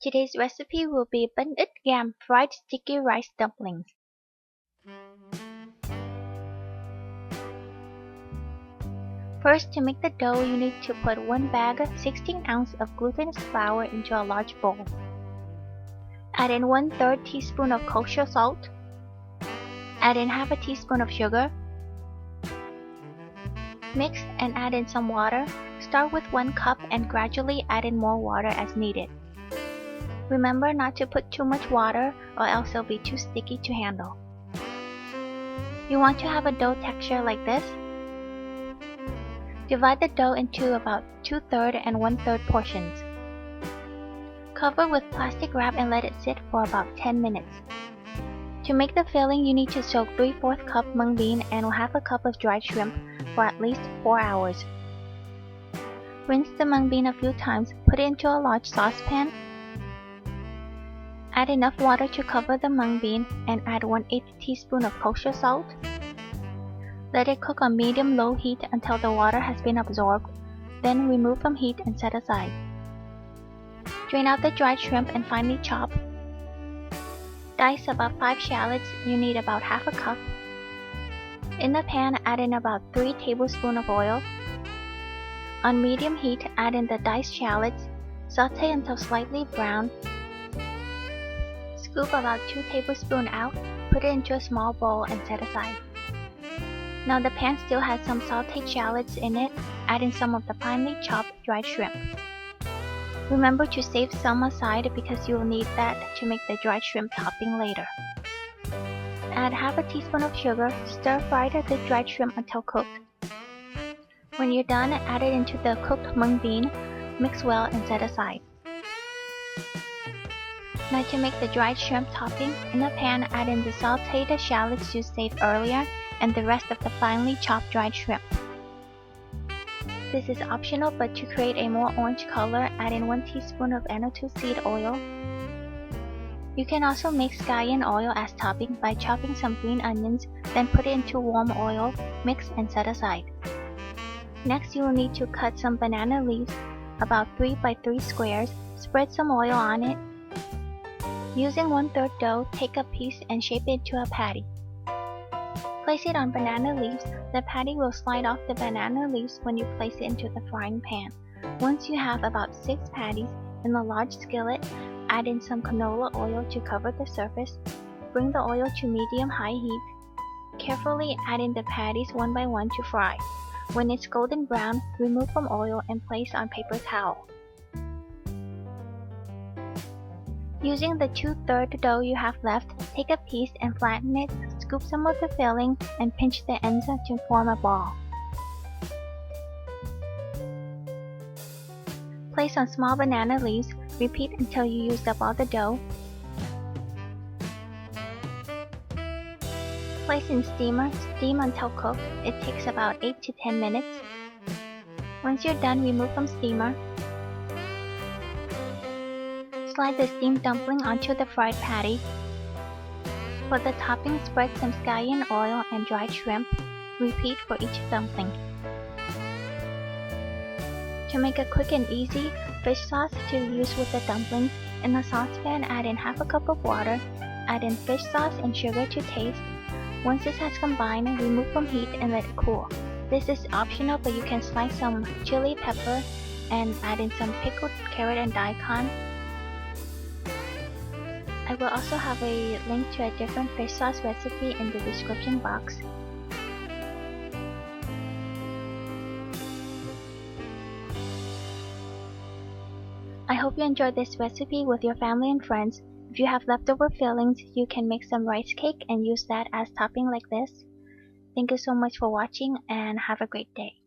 Today's recipe will be Banh Gam fried sticky rice dumplings. First, to make the dough, you need to put 1 bag 16 ounce of glutinous flour into a large bowl. Add in 1/3 teaspoon of kosher salt. Add in half a teaspoon of sugar. Mix and add in some water. Start with 1 cup and gradually add in more water as needed. Remember not to put too much water or else it'll be too sticky to handle. You want to have a dough texture like this. Divide the dough into about 2/3 and 1/3 portions. Cover with plastic wrap and let it sit for about 10 minutes. To make the filling, you need to soak 3/4 cup mung bean and half a cup of dried shrimp for at least 4 hours. Rinse the mung bean a few times, put it into a large saucepan. Add enough water to cover the mung bean and add 1/8 teaspoon of kosher salt. Let it cook on medium-low heat until the water has been absorbed, then remove from heat and set aside. Drain out the dried shrimp and finely chop. Dice about 5 shallots, you need about half a cup. In the pan, add in about 3 tablespoons of oil. On medium heat, add in the diced shallots. Sauté until slightly brown. Scoop about 2 tablespoons out, put it into a small bowl and set aside. Now the pan still has some sautéed shallots in it, add in some of the finely chopped dried shrimp. Remember to save some aside because you will need that to make the dried shrimp topping later. Add half a teaspoon of sugar, stir fry the dried shrimp until cooked. When you're done, add it into the cooked mung bean, mix well and set aside. Now to make the dried shrimp topping, in the pan add in the sautéed shallots you saved earlier and the rest of the finely chopped dried shrimp. This is optional, but to create a more orange color, add in 1 teaspoon of N02 seed oil. You can also make Scallion Oil as topping by chopping some green onions, then put it into warm oil, mix and set aside. Next you will need to cut some banana leaves, about 3 by 3 squares, spread some oil on it. Using 1/3 dough, take a piece and shape it into a patty. Place it on banana leaves. The patty will slide off the banana leaves when you place it into the frying pan. Once you have about 6 patties in the large skillet, add in some canola oil to cover the surface. Bring the oil to medium-high heat. Carefully add in the patties one by one to fry. When it's golden brown, remove from oil and place on paper towel. Using the 2/3 dough you have left, take a piece and flatten it, scoop some of the filling, and pinch the ends to form a ball. Place on small banana leaves, repeat until you used up all the dough. Place in steamer, steam until cooked. It takes about 8 to 10 minutes. Once you're done, remove from steamer. Slide the steamed dumpling onto the fried patty. For the topping, spread some scallion oil and dried shrimp. Repeat for each dumpling. To make a quick and easy fish sauce to use with the dumplings, in a saucepan add in half a cup of water, add in fish sauce and sugar to taste. Once this has combined, remove from heat and let it cool. This is optional, but you can slice some chili pepper and add in some pickled carrot and daikon. I will also have a link to a different fish sauce recipe in the description box. I hope you enjoyed this recipe with your family and friends. If you have leftover fillings, you can make some rice cake and use that as topping like this. Thank you so much for watching and have a great day.